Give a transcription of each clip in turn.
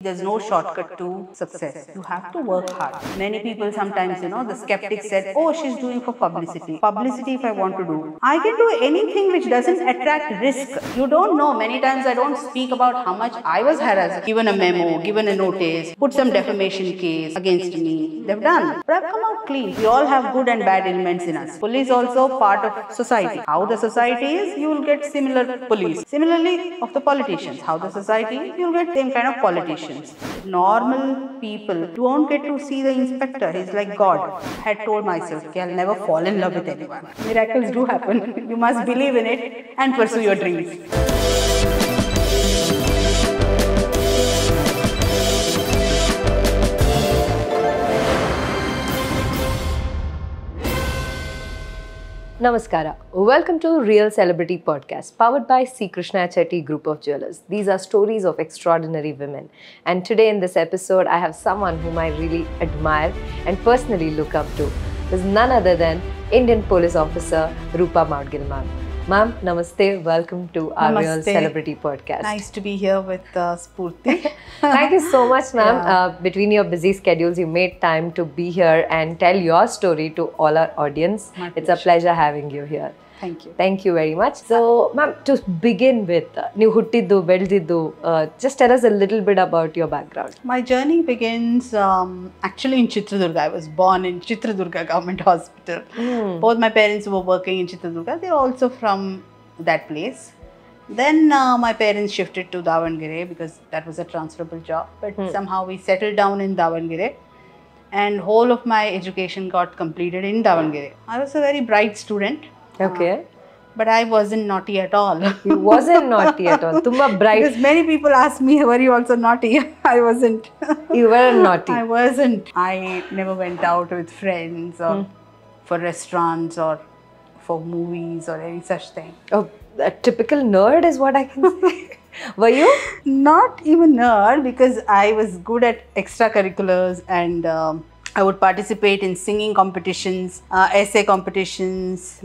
There's no shortcut to success. You have to work hard. Many people sometimes, the skeptics said, oh, she's doing for publicity. Publicity if I want to do. I can do anything which doesn't attract risk. You don't know. Many times I don't speak about how much I was harassed. Given a memo, given a notice, put some defamation case against me. They've done. But I've come out clean. We all have good and bad elements in us. Police also part of society. How the society is, you will get similar police. Similarly, of the politicians. How the society, you'll get same kind of politicians. Normal people don't get to see the inspector. He's like God. I had told myself, okay, I'll never fall in love with anyone. Miracles do happen. You must believe in it and pursue your dreams. Namaskara. Welcome to Real Celebrity Podcast, powered by C. Krishna Chetty Group of Jewelers. These are stories of extraordinary women. And today in this episode, I have someone whom I really admire and personally look up to. Is none other than Indian Police Officer Roopa Moudgil ma'am. Ma'am, namaste. Welcome to our Namaste. Real Celebrity Podcast. Nice to be here with Spoorthi. Thank you so much, ma'am. Yeah. Between your busy schedules, you made time to be here and tell your story to all our audience. It's a pleasure having you here. Thank you. Thank you very much. So, ma'am, to begin with, ನೀವು ಹುಟ್ಟಿದ್ದು ಬೆಳೆದಿದ್ದು, just tell us a little bit about your background. My journey begins actually in Chitradurga. I was born in Chitradurga Government Hospital. Both my parents were working in Chitradurga. They're also from that place. Then my parents shifted to Davangere because that was a transferable job. But somehow we settled down in Davangere. And whole of my education got completed in Davangere. I was a very bright student. Okay. But I wasn't naughty at all. You wasn't naughty at all. Tumba bright. Because many people ask me, were you also naughty? I wasn't. You were naughty. I wasn't. I never went out with friends or for restaurants or for movies or any such thing. Oh, a typical nerd is what I can say. Were you? Not even nerd, because I was good at extracurriculars and I would participate in singing competitions, essay competitions,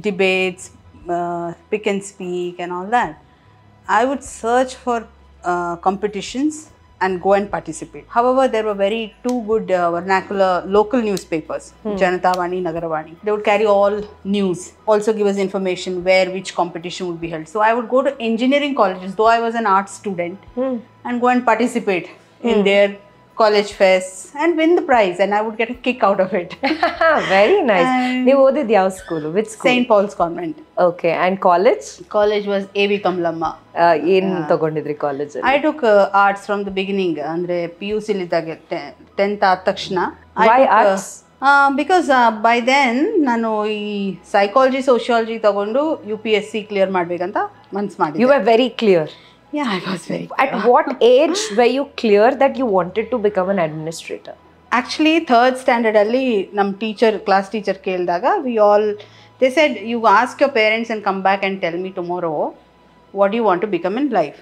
debates, pick and speak and all that. I would search for competitions and go and participate. However, there were two good vernacular local newspapers, Janatavani, Nagaravani. They would carry all news, also give us information where which competition would be held. So I would go to engineering colleges, though I was an art student, and go and participate in their college fests and win the prize, and I would get a kick out of it. Very nice. You studied ಯಾವ school? Which school? St. Paul's Convent. Okay, and college? College was A.V. Kamlamma. ಏನು ತಗೊಂಡಿದ್ರಿ college ಅಲ್ಲಿ? I took arts from the beginning. ಅಂದ್ರೆ PUC ಲಿದ್ದಾಗ 10th ಆದ ತಕ್ಷಣ. Why arts? Because by then ನಾನು ಈ psychology, sociology ತಗೊಂಡು UPSC clear ಮಾಡ್ಬೇಕಂತ ಮನ್ಸು ಮಾಡಿದ್ದೆ. You were very clear. Yeah, I was very clear. At what age were you clear that you wanted to become an administrator? Actually, 3rd standard alli nam class teacher keldaga they said, you ask your parents and come back and tell me tomorrow what do you want to become in life.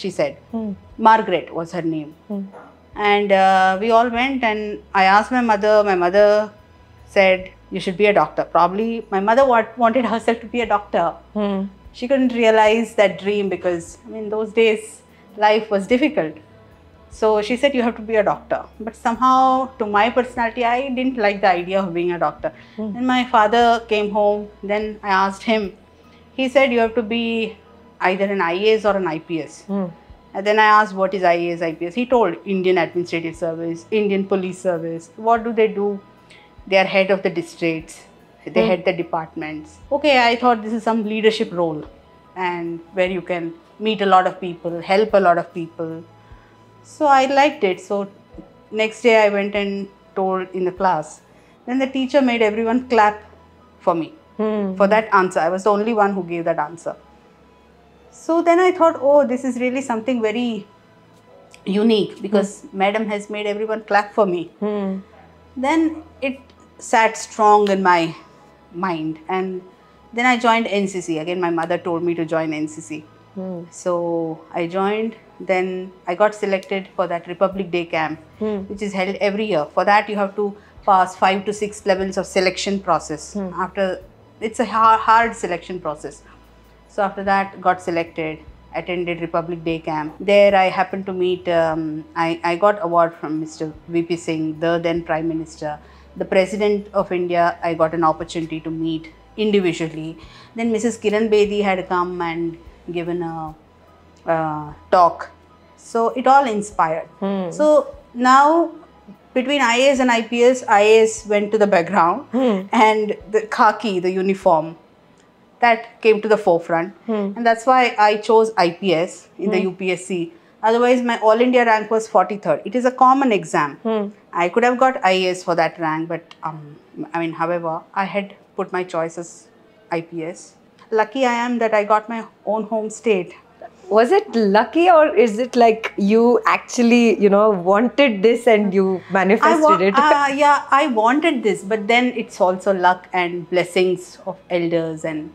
She said. Margaret was her name. And we all went and I asked my mother. My mother said, you should be a doctor. Probably my mother wanted herself to be a doctor. She couldn't realize that dream because, those days life was difficult. So she said, you have to be a doctor. But somehow, to my personality, I didn't like the idea of being a doctor. Then my father came home. Then I asked him. He said, you have to be either an IAS or an IPS. And then I asked, what is IAS, IPS? He told, Indian Administrative Service, Indian Police Service. What do? They are head of the districts. They head the departments. Okay, I thought this is some leadership role and where you can meet a lot of people, help a lot of people. So I liked it. So next day I went and told in the class. Then the teacher made everyone clap for me for that answer. I was the only one who gave that answer. So then I thought, oh, this is really something very unique because madam has made everyone clap for me. Then it sat strong in my mind, and then I joined NCC. Again, my mother told me to join NCC. So I joined. Then I got selected for that Republic Day camp, which is held every year. For that, you have to pass 5 to 6 levels of selection process. After, it's a hard selection process. So after that, got selected. attended Republic Day camp. There I happened to meet, I got award from Mr. VP Singh, the then Prime Minister. The President of India, I got an opportunity to meet individually. Then Mrs. Kiran Bedi had come and given a talk. So it all inspired. So now between IAS and IPS, IAS went to the background and the khaki, the uniform, that came to the forefront. And that's why I chose IPS in the UPSC. Otherwise, my All India rank was 43rd. It is a common exam. I could have got IAS for that rank, but however, I had put my choices IPS. Lucky I am that I got my own home state. Was it lucky, or is it like you actually, wanted this and you manifested it? Yeah, I wanted this, but then it's also luck and blessings of elders and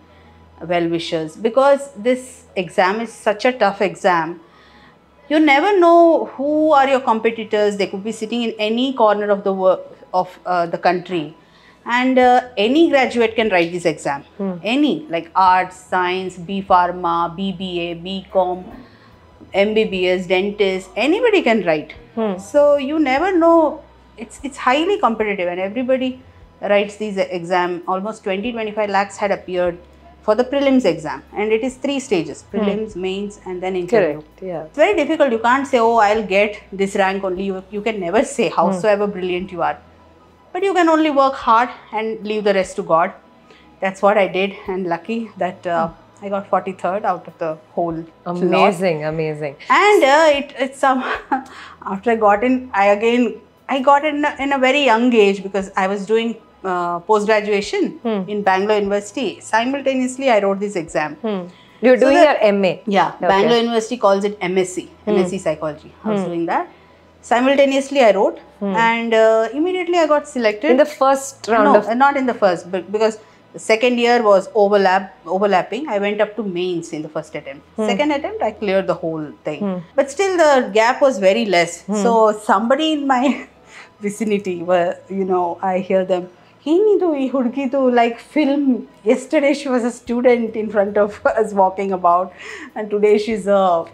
well-wishers, because this exam is such a tough exam. You never know who are your competitors. They could be sitting in any corner of the country, and any graduate can write this exam. Any, like arts, science, B Pharma, BBA, BCom, MBBS, dentist, anybody can write. So you never know. It's highly competitive, and everybody writes these exam. Almost 20-25 lakhs had appeared for the prelims exam, and it is 3 stages: prelims, mains, and then interview. Correct, yeah. It's very difficult. You can't say, oh, I'll get this rank only. You can never say, howsoever brilliant you are. But you can only work hard and leave the rest to God. That's what I did, and lucky that I got 43rd out of the whole Amazing, lot. amazing. And it's some after I got in, I got in a very young age, because I was doing post-graduation in Bangalore University. Simultaneously, I wrote this exam. You're doing your MA? Yeah, Okay. Bangalore University calls it MSc, MSc Psychology. I was doing that. Simultaneously, I wrote, and immediately I got selected. In the first round No, not in the first, but because the second year was overlapping. I went up to mains in the first attempt. Second attempt, I cleared the whole thing. But still, the gap was very less. So somebody in my vicinity were, I hear them, like film. Yesterday she was a student in front of us walking about, and today she's a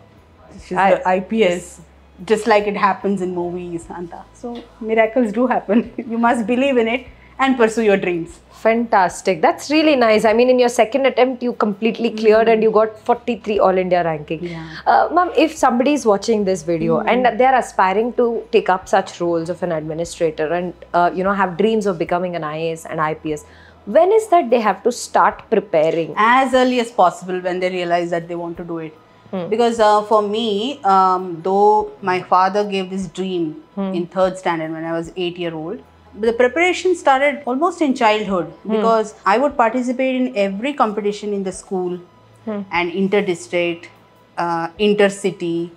IPS. Just like it happens in movies, Anta. So miracles do happen. You must believe in it and pursue your dreams. Fantastic. That's really nice. I mean, in your second attempt, you completely cleared and you got 43 All India ranking. Yeah. Ma'am, if somebody is watching this video and they're aspiring to take up such roles of an administrator and, have dreams of becoming an IAS and IPS, when is that they have to start preparing? As early as possible, when they realize that they want to do it. Because for me, though my father gave this dream in 3rd standard when I was 8-year-old, the preparation started almost in childhood, because I would participate in every competition in the school and inter-district, intercity.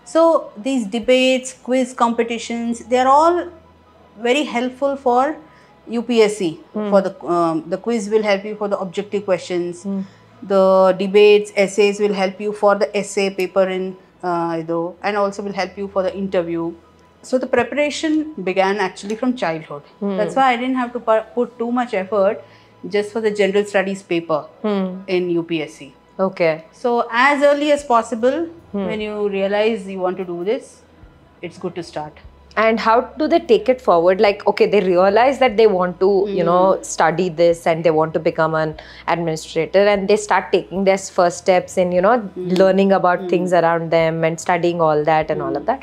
So these debates, quiz competitions, they are all very helpful for UPSC. For the quiz will help you for the objective questions. The debates, essays will help you for the essay paper and also will help you for the interview. So the preparation began actually from childhood. That's why I didn't have to put too much effort just for the general studies paper in UPSC. Okay. So as early as possible, when you realize you want to do this, it's good to start. And how do they take it forward? Like, okay, they realize that they want to, study this and they want to become an administrator, and they start taking their first steps in, learning about things around them and studying all that and all of that.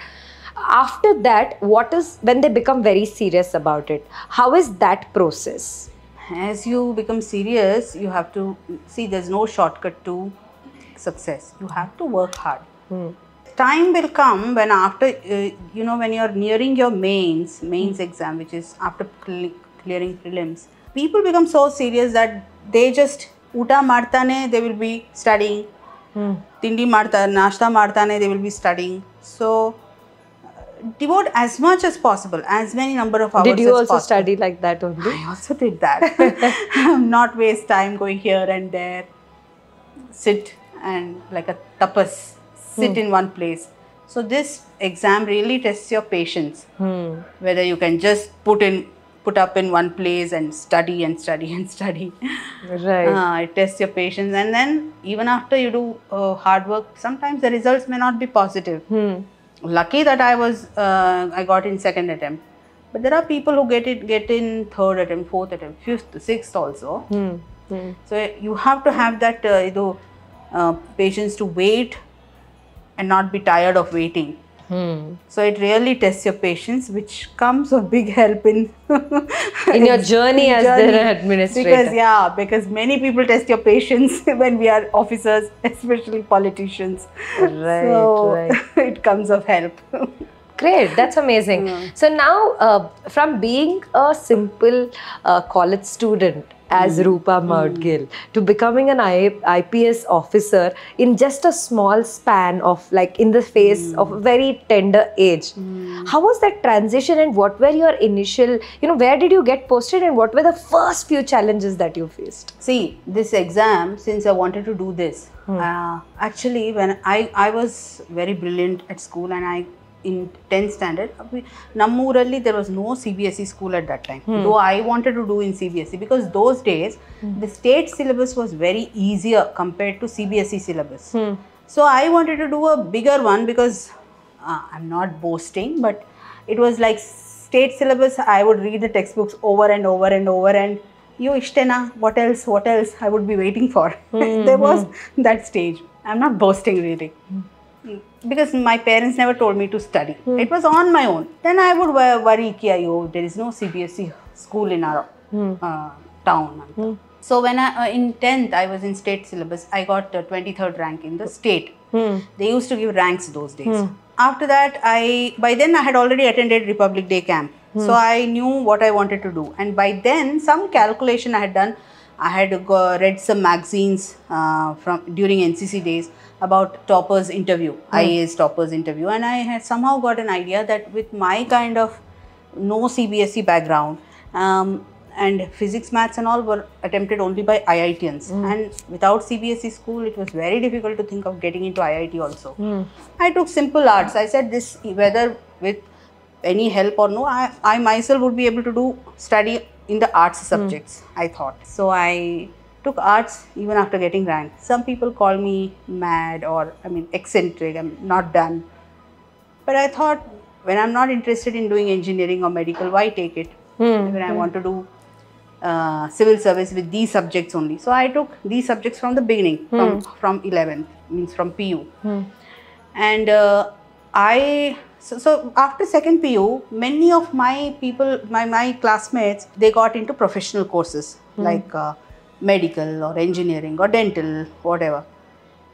After that, when they become very serious about it, how is that process? As you become serious, you have to see there's no shortcut to success. You have to work hard. Time will come when after, when you're nearing your mains exam, which is after clearing prelims, people become so serious that they just, uta martane, they will be studying. Tindi marta, nashta martane, they will be studying. So, devote as much as possible, as many number of hours as possible. Did you also study like that only? I also did that. Not waste time going here and there. Sit and like a tapas. Sit in one place. So this exam really tests your patience. Whether you can just put put up in one place and study and study and study. Right. It tests your patience, and then even after you do hard work, sometimes the results may not be positive. Lucky that I got in second attempt, but there are people who get in third attempt, fourth attempt, fifth, sixth also. So you have to have that patience to wait and not be tired of waiting. So it really tests your patience, which comes of big help in your journey as the administrator. Because many people test your patience when we are officers, especially politicians. Right. It comes of help. Great, that's amazing. So now, from being a simple college student as Roopa Moudgil to becoming an IPS officer in just a small span of in the face of a very tender age. How was that transition, and what were your initial, where did you get posted, and what were the first few challenges that you faced? See, this exam, since I wanted to do this, actually when I was very brilliant at school, and in 10th standard, Nammuralli there was no CBSE school at that time. Though I wanted to do in CBSE, because those days the state syllabus was very easier compared to CBSE syllabus. So I wanted to do a bigger one, because I'm not boasting, but it was like state syllabus. I would read the textbooks over and over and over, and you ishtena, what else I would be waiting for. There was that stage. I'm not boasting really. Because my parents never told me to study. It was on my own. Then I would worry, there is no CBSE school in our town. So when in 10th, I was in state syllabus. I got 23rd rank in the state. They used to give ranks those days. After that, by then I had already attended Republic Day camp. So I knew what I wanted to do. And by then, some calculation I had done. I had read some magazines during NCC days about toppers interview, IAS toppers interview, and I had somehow got an idea that with my kind of no CBSE background, and physics, maths and all were attempted only by IITians, and without CBSE school it was very difficult to think of getting into IIT also. I took simple arts. I said this, whether with any help or no, I myself would be able to study in the arts subjects, I thought. So I took arts even after getting rank. Some people call me mad or eccentric, I'm not done. But I thought, when I'm not interested in doing engineering or medical, why take it? When I want to do civil service with these subjects only. So I took these subjects from the beginning, from 11th, means from PU. And so after second PU, many of my people, my classmates, they got into professional courses like medical or engineering or dental, whatever.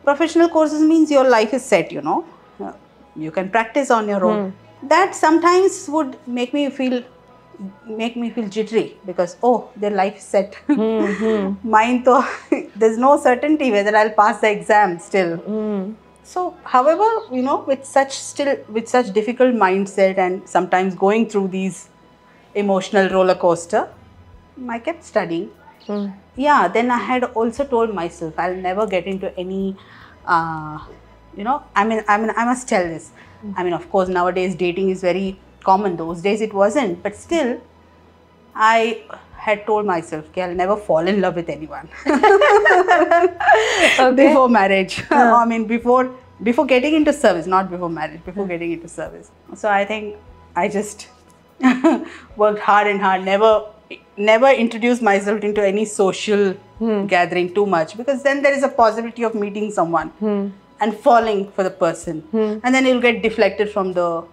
Professional courses means your life is set, you can practice on your own. That sometimes would make me feel jittery, because their life is set. Mine though, there's no certainty whether I'll pass the exam still. So, however, with such difficult mindset and sometimes going through these emotional roller coaster, I kept studying. Yeah, then I had also told myself I'll never get into any, I must tell this. Of course, nowadays dating is very common. Those days it wasn't, but still, I had told myself, I'll never fall in love with anyone before marriage. Before getting into service, not before marriage, before getting into service. So I think I just worked hard and hard, never introduced myself into any social gathering too much, because then there is a possibility of meeting someone and falling for the person, and then you'll get deflected from the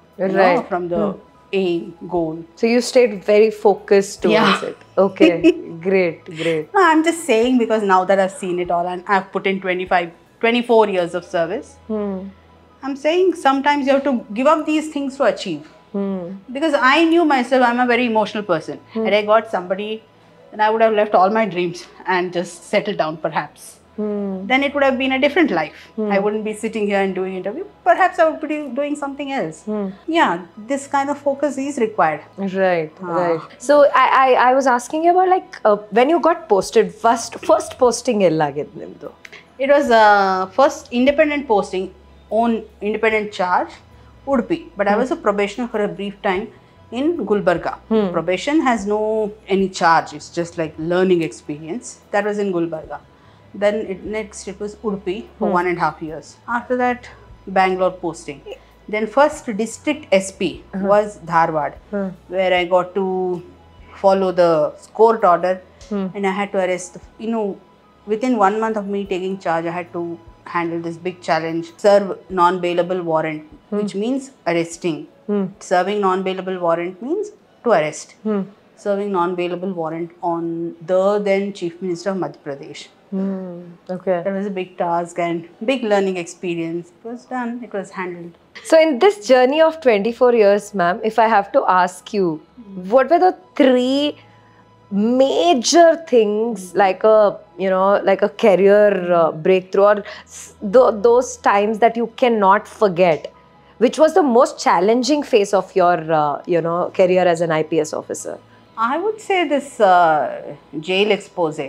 aim, goal. So you stayed very focused towards it. Okay, great. No, I'm just saying, because now that I've seen it all and I've put in 24 years of service, I'm saying sometimes you have to give up these things to achieve. Because I knew myself, I'm a very emotional person. And I got somebody, then I would have left all my dreams and just settled down perhaps. Then it would have been a different life. I wouldn't be sitting here and doing interview. Perhaps I would be doing something else. Yeah, this kind of focus is required. Right. So I was asking you about when you got posted, first posting ellagid nimdu. It was first independent posting, own independent charge, Udupi. But I was a probationer for a brief time in Gulbarga. Probation has no any charge. It's just like learning experience. That was in Gulbarga. Then next it was Udupi for 1.5 years. After that, Bangalore posting. Then first district SP was Dharwad, where I got to follow the court order, and I had to arrest. Within 1 month of me taking charge, I had to handle this big challenge: serve non-bailable warrant, which means arresting. Serving non-bailable warrant means to arrest. Serving non-bailable warrant on the then Chief Minister of Madhya Pradesh. Okay. That was a big task and big learning experience. It was done, it was handled. So in this journey of 24 years, ma'am, if I have to ask you, what were the 3 major things like a career breakthrough, or those times that you cannot forget? Which was the most challenging phase of your career as an IPS officer? I would say this jail expose,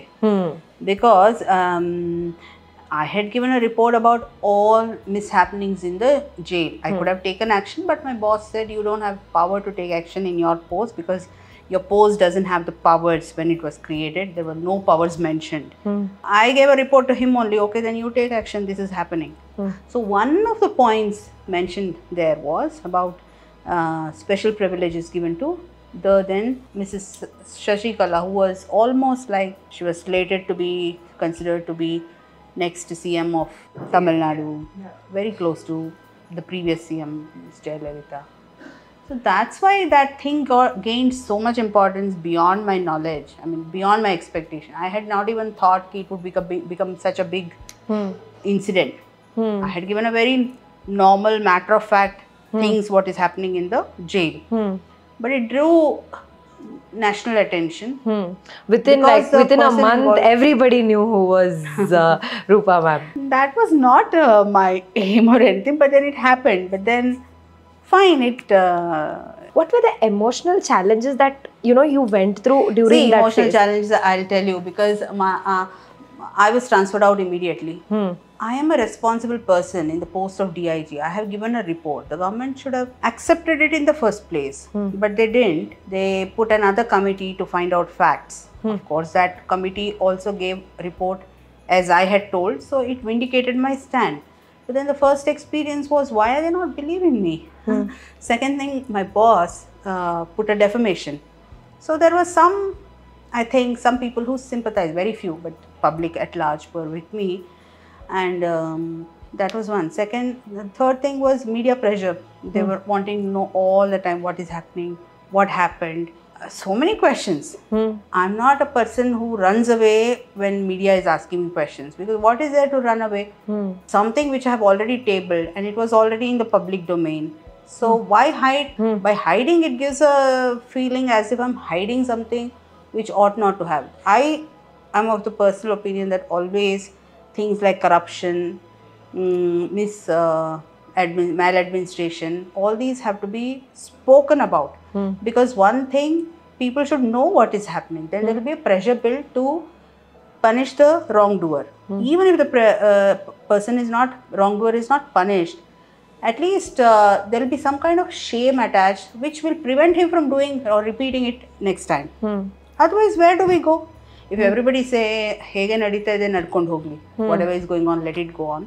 because I had given a report about all mishappenings in the jail. I could have taken action, but my boss said you don't have power to take action in your post because your post doesn't have the powers when it was created. There were no powers mentioned. I gave a report to him only, okay, then you take action, this is happening. So one of the points mentioned there was about special privileges given to the then Mrs. Shashikala, who was almost like, she was slated to be considered to be next CM of Tamil Nadu, very close to the previous CM, Ms. Jayalalitha. So that's why that thing gained so much importance beyond my knowledge, beyond my expectation. I had not even thought it would become such a big incident. I had given a very normal, matter-of-fact things what is happening in the jail. But it drew national attention. Within a month, everybody knew who was Roopa ma'am. That was not my aim or anything, but then it happened. But then, fine, what were the emotional challenges that you went through during that phase? Emotional challenges, I'll tell you, because I was transferred out immediately. I am a responsible person in the post of DIG. I have given a report. The government should have accepted it in the first place, but they didn't. They put another committee to find out facts. Of course, that committee also gave a report as I had told, so it vindicated my stand. But then the first experience was, why are they not believing me? Second thing, my boss put a defamation. So there was I think some people who sympathized, very few, but public at large were with me. And that was one. Second, the third thing was media pressure. They were wanting to know all the time what is happening, what happened. So many questions. I'm not a person who runs away when media is asking me questions, because what is there to run away? Something which I have already tabled and it was already in the public domain. So why hide? By hiding, it gives a feeling as if I'm hiding something which ought not to have. I am of the personal opinion that always things like corruption, maladministration, all these have to be spoken about. Because one thing, people should know what is happening. Then there will be a pressure built to punish the wrongdoer. Even if the wrongdoer is not punished, at least there will be some kind of shame attached which will prevent him from doing or repeating it next time. Otherwise, where do we go? If everybody say, hege nadita ide nadkondu hogli, whatever is going on, let it go on,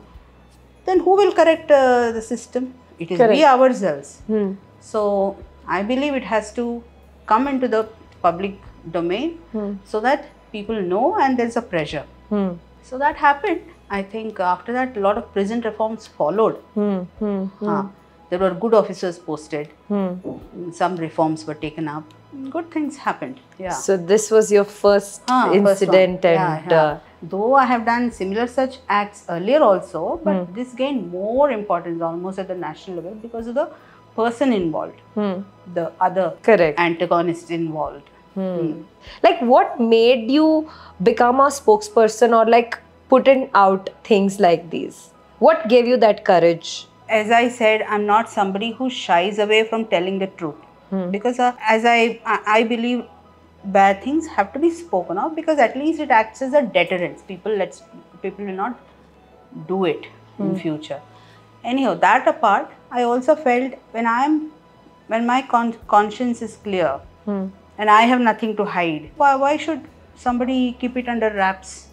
then who will correct the system? It is we ourselves. So I believe it has to come into the public domain so that people know, and there's a pressure. So that happened. I think after that, a lot of prison reforms followed. There were good officers posted. Some reforms were taken up. Good things happened. Yeah. So this was your first incident, and though I have done similar such acts earlier also, but this gained more importance almost at the national level because of the person involved, the other antagonist involved. Like, what made you become a spokesperson or like putting out things like these? What gave you that courage? As I said, I'm not somebody who shies away from telling the truth. Because as I believe bad things have to be spoken of, because at least it acts as a deterrent. People will not do it in future. Anyhow, that apart, I also felt when I am when my conscience is clear and I have nothing to hide, why should somebody keep it under wraps?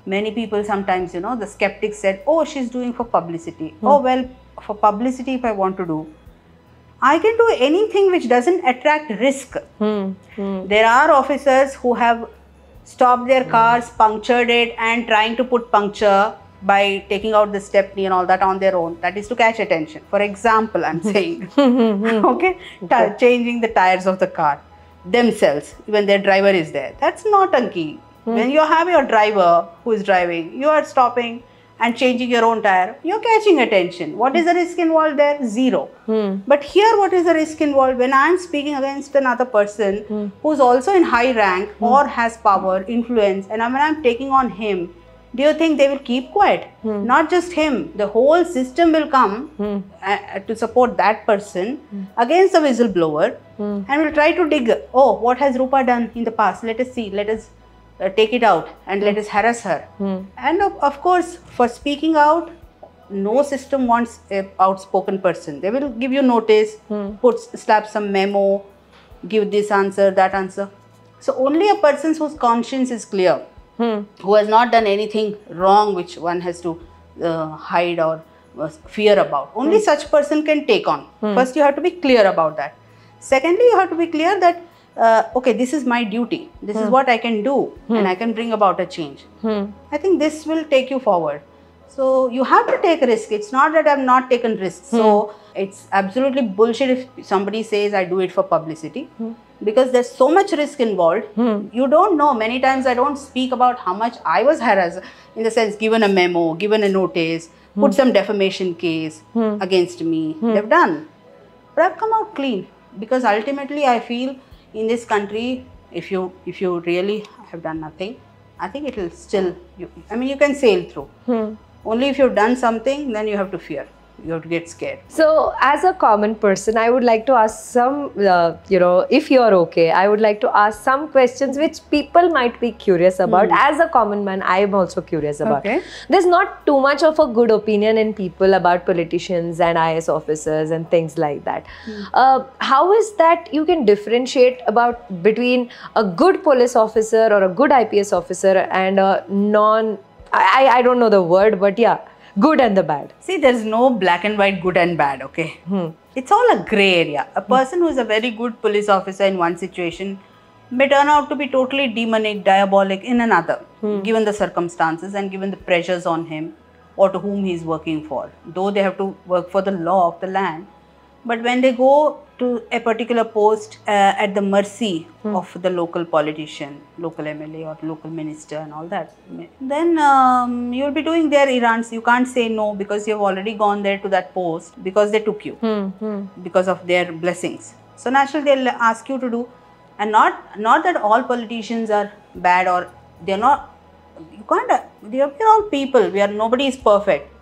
Many people sometimes, the skeptics said, oh, she's doing for publicity. Oh, well, for publicity, if I want to do, I can do anything which doesn't attract risk. There are officers who have stopped their cars, punctured it, and trying to put puncture by taking out the stepney and all that on their own. That is to catch attention. For example, I'm saying, okay, changing the tires of the car themselves when their driver is there. That's naughty. When you have your driver who is driving, you are stopping and changing your own tire, you're catching attention. What is the risk involved there? Zero. But here, what is the risk involved? When I'm speaking against another person who's also in high rank or has power, influence, and when I'm taking on him, do you think they will keep quiet? Not just him, the whole system will come to support that person against the whistleblower and will try to dig, oh, what has Roopa done in the past? Let us see, let us take it out and let us harass her. And of course, for speaking out, no system wants an outspoken person. They will give you notice, slap some memo, give this answer, that answer. So only a person whose conscience is clear, who has not done anything wrong which one has to hide or fear about, only such person can take on. First, you have to be clear about that. Secondly, you have to be clear that okay, this is my duty, this is what I can do, and I can bring about a change. I think this will take you forward. So you have to take risk. It's not that I've not taken risks. So it's absolutely bullshit if somebody says I do it for publicity, because there's so much risk involved. You don't know. Many times I don't speak about how much I was harassed, in the sense given a memo, given a notice, put some defamation case against me. They've done. But I've come out clean, because ultimately I feel in this country, if you really have done nothing, I think it will still, you can sail through. Only if you've done something, then you have to fear. You have to get scared. So, as a common person, I would like to ask some, if you're okay, I would like to ask some questions which people might be curious about. As a common man, I am also curious about. Okay. There's not too much of a good opinion in people about politicians and IS officers and things like that. How is that you can differentiate between a good police officer or a good IPS officer and a I don't know the word, but yeah, good and the bad? See, there's no black and white good and bad, okay? It's all a grey area. A person who is a very good police officer in one situation may turn out to be totally demonic, diabolic in another, given the circumstances and given the pressures on him or to whom he is working for. Though they have to work for the law of the land, but when they go to a particular post at the mercy of the local politician, local MLA or local minister and all that, then you'll be doing their errands. You can't say no, because you've already gone there to that post because they took you, because of their blessings. So naturally they'll ask you to do, and not that all politicians are bad, or they're not. You can't. We're all people. Nobody is perfect.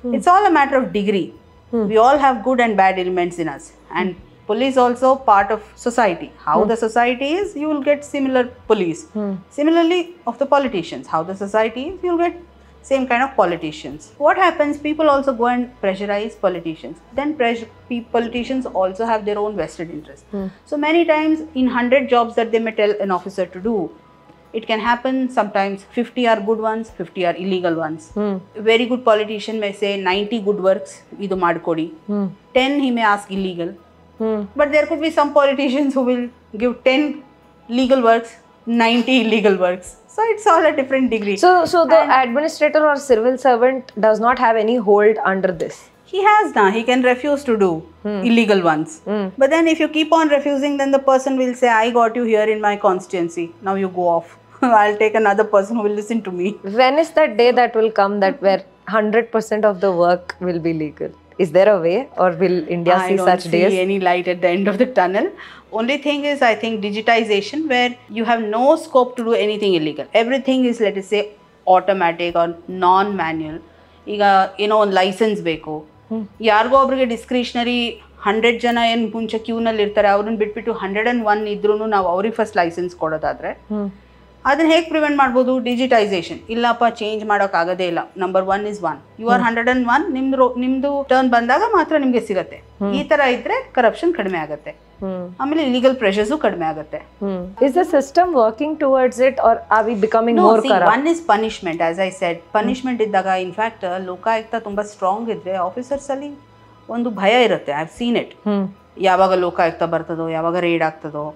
It's all a matter of degree. We all have good and bad elements in us, and police also part of society. How the society is, you will get similar police. Similarly, of the politicians, how the society is, you will get same kind of politicians. What happens? People also go and pressurize politicians. Then politicians also have their own vested interest. So many times, in 100 jobs that they may tell an officer to do, it can happen sometimes 50 are good ones, 50 are illegal ones. A very good politician may say 90 good works, idu madkodi. 10 he may ask illegal. But there could be some politicians who will give 10 legal works, 90 illegal works. So it's all a different degree. So the administrator or civil servant does not have any hold under this. He has now. He can refuse to do illegal ones. But then if you keep on refusing, then the person will say, I got you here in my constituency. Now you go off. I'll take another person who will listen to me. When is that day that will come that where 100% of the work will be legal? Is there a way, or will India see such days? I don't see any light at the end of the tunnel. Only thing is, I think, digitization, where you have no scope to do anything illegal. Everything is, let us say, automatic or non-manual. License ಬೇಕು. ಯಾರಿಗೋ ಒಬ್ರಿಗೆ discretionary 100 ಜನ ಏನು ಮುಂಚೆ ಕ್ಯೂನಲ್ಲಿ ಇರ್ತಾರೆ, ಅವ್ರನ್ನ ಬಿಟ್ಬಿಟ್ಟು 101 ಇದ್ರೂ ನಾವು ಅವ್ರಿಗೆ ಫಸ್ಟ್ ಲೈಸೆನ್ಸ್ ಕೊಡೋದಾದ್ರೆ, ಅದನ್ನ ಹೇಗೆ ಪ್ರಿವೆಂಟ್ ಮಾಡ್ಬೋದು? ಡಿಜಿಟೈಸೇಷನ್. ಇಲ್ಲಪ್ಪ ಚೇಂಜ್ ಮಾಡೋಕ್ಕಾಗೋದೇ ಇಲ್ಲ, ನಂಬರ್ 1 is 1, ಯು ಆರ್ 101, ನಿಮ್ದು ಟರ್ನ್ ಬಂದಾಗ ಮಾತ್ರ ನಿಮ್ಗೆ ಸಿಗತ್ತೆ. ಈ ತರ ಇದ್ರೆ ಕರಪ್ಷನ್ ಕಡಿಮೆ ಆಗುತ್ತೆ, ಆಮೇಲೆ ಇಲಿಗಲ್ ಪ್ರೆಷರ್ಸು ಕಡಿಮೆ ಆಗುತ್ತೆ. Is the system working towards it or are we becoming more corrupt? One is punishment, as I said. Punishment ಇದ್ದಾಗ ಇನ್ಫ್ಯಾಕ್ಟ್ ಲೋಕಾಯುಕ್ತ ತುಂಬಾ ಸ್ಟ್ರಾಂಗ್ ಇದ್ರೆ ಆಫೀಸರ್ಸ್ ಅಲ್ಲಿ ಒಂದು ಭಯ ಇರುತ್ತೆ. I have seen it. ಯಾವಾಗ ಲೋಕಾಯುಕ್ತ ಬರ್ತದೋ, ಯಾವಾಗ ರೇಡ್ ಆಗ್ತದೋ.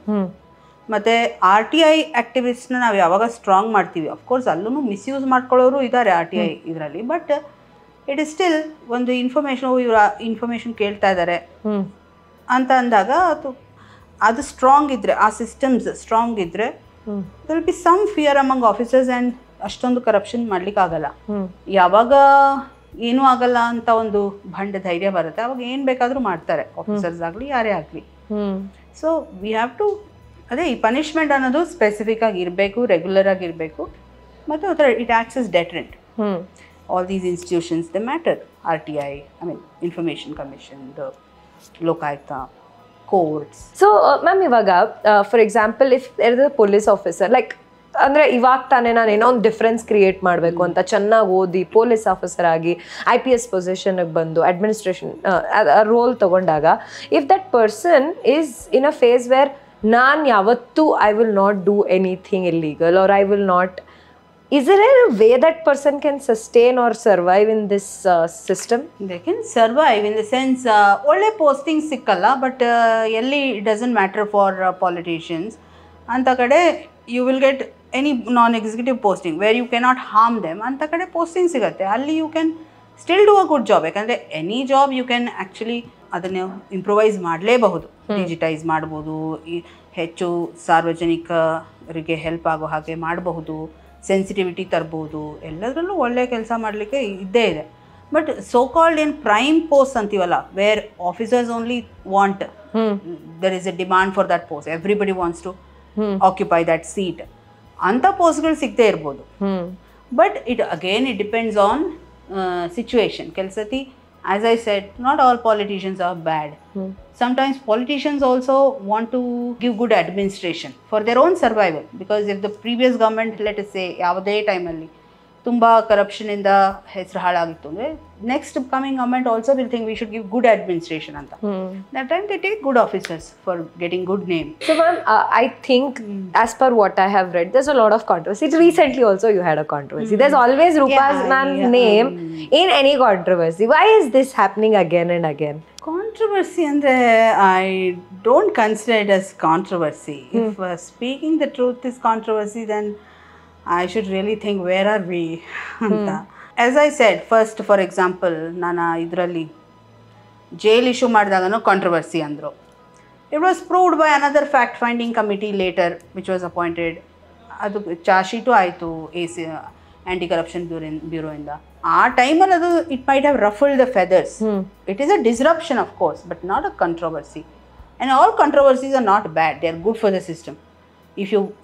ಮತ್ತೆ RTI ಆಕ್ಟಿವಿಸ್ಟ್ನ ನಾವು ಯಾವಾಗ ಸ್ಟ್ರಾಂಗ್ ಮಾಡ್ತೀವಿ, ಅಫ್ಕೋರ್ಸ್ ಅಲ್ಲೂ ಮಿಸ್ಯೂಸ್ ಮಾಡ್ಕೊಳ್ಳೋರು ಇದ್ದಾರೆ RTI ಇದರಲ್ಲಿ, ಬಟ್ ಇಟ್ ಇಸ್ ಸ್ಟಿಲ್ ಒಂದು ಇನ್ಫಾರ್ಮೇಶನ್ ಕೇಳ್ತಾ ಇದ್ದಾರೆ ಅಂತ ಅಂದಾಗ ಅದು ಸ್ಟ್ರಾಂಗ್ ಇದ್ರೆ, ಆ ಸಿಸ್ಟಮ್ಸ್ ಸ್ಟ್ರಾಂಗ್ ಇದ್ರೆ there will be some fear among officers and ಅಷ್ಟೊಂದು ಕರಪ್ಷನ್ ಮಾಡ್ಲಿಕ್ಕೆ ಆಗಲ್ಲ. ಯಾವಾಗ ಏನೂ ಆಗಲ್ಲ ಅಂತ ಒಂದು ಭಂಡ ಧೈರ್ಯ ಬರುತ್ತೆ, ಅವಾಗ ಏನು ಬೇಕಾದರೂ ಮಾಡ್ತಾರೆ ಆಫೀಸರ್ಸ್ ಆಗಲಿ ಯಾರೇ ಆಗಲಿ. ಸೊ ವಿ ಹ್ಯಾವ್ ಟು, ಅದೇ ಈ ಪನಿಷ್ಮೆಂಟ್ ಅನ್ನೋದು ಸ್ಪೆಸಿಫಿಕ್ ಆಗಿ ಇರಬೇಕು, ರೆಗ್ಯುಲರ್ ಆಗಿರಬೇಕು, ಮತ್ತು ಅದರ it acts as deterrent. All these institutions they matter, RTI, I mean information commission, Lokayukta, courts. So ma'am, ಇವಾಗ for example if there is a police officer, like ಅಂದರೆ ಇವಾಗ ತಾನೇ ನಾನು ಏನೋ ಒಂದು ಡಿಫ್ರೆನ್ಸ್ ಕ್ರಿಯೇಟ್ ಮಾಡಬೇಕು ಅಂತ ಚೆನ್ನಾಗಿ ಓದಿ ಪೊಲೀಸ್ ಆಫೀಸರ್ ಆಗಿ IPS ಪೊಸಿಷನ್ಗೆ ಬಂದು ಅಡ್ಮಿನಿಸ್ಟ್ರೇಷನ್ ರೋಲ್ ತಗೊಂಡಾಗ, if that person is in a phase where ನಾನು ಯಾವತ್ತೂ I will not do anything illegal or I will not, is there a way that person can sustain or survive in this system? They can survive in the sense, ಒಳ್ಳೆ posting ಸಿಕ್ಕಲ್ಲ, but ಎಲ್ಲಿ it doesn't matter for politicians ಅಂತ ಕಡೆ you will get any non executive posting where you cannot harm them ಅಂತ ಕಡೆ posting ಸಿಗುತ್ತೆ. ಅಲ್ಲಿ you can still do a good job. ಯಾಕಂದರೆ any job you can actually ಅದನ್ನು improvise ಮಾಡಲೇಬಹುದು, digitize ಮಾಡ್ಬೋದು, ಹೆಚ್ಚು ಸಾರ್ವಜನಿಕರಿಗೆ ಹೆಲ್ಪ್ ಆಗೋ ಹಾಗೆ ಮಾಡಬಹುದು, ಸೆನ್ಸಿಟಿವಿಟಿ ತರ್ಬೋದು, ಎಲ್ಲದರಲ್ಲೂ ಒಳ್ಳೆಯ ಕೆಲಸ ಮಾಡಲಿಕ್ಕೆ ಇದ್ದೇ ಇದೆ. ಬಟ್ ಸೋ ಕಾಲ್ಡ್ ಏನು ಪ್ರೈಮ್ ಪೋಸ್ಟ್ ಅಂತೀವಲ್ಲ, where officers only want, there is a demand for that post, everybody wants to occupy that seat, ಅಂಥ ಪೋಸ್ಟ್ಗಳು ಸಿಗದೇ ಇರ್ಬೋದು. But it depends on situation. ಕೆಲಸತಿ, as I said, not all politicians are bad. Sometimes politicians also want to give good administration for their own survival, because if the previous government, let us say, ಯಾವುದೇ ಟೈಮಲ್ಲಿ ತುಂಬ ಕರಪ್ಷನಿಂದ ಹೆಸರು ಹಾಳಾಗಿತ್ತು ಅಂದರೆ, next coming government also will think we should give good administration ಅಂತ. That time they take good officers for getting good name. So ma'am, I think as per what I have read, there's a lot of controversy. Recently also you had a controversy. There's always Roopa's name in any controversy. Why is this happening again and again? Controversy ಅಂದರೆ I don't consider it as controversy. If speaking the truth is controversy, then I should really think where are we ಅಂತ. As I said, first for example, ನಾನು ಇದರಲ್ಲಿ jail issue ಮಾಡಿದಾಗನೂ controversy ಅಂದರು. It was proved by another fact finding committee later which was appointed. ಅದು charge sheet ಆಯಿತು anti corruption ಬ್ಯೂರೋಯಿಂದ. ಆ ಟೈಮಲ್ಲಿ ಅದು it might have ruffled the feathers. It is a disruption of course, but not a controversy. And all controversies are not bad, they are good for the system.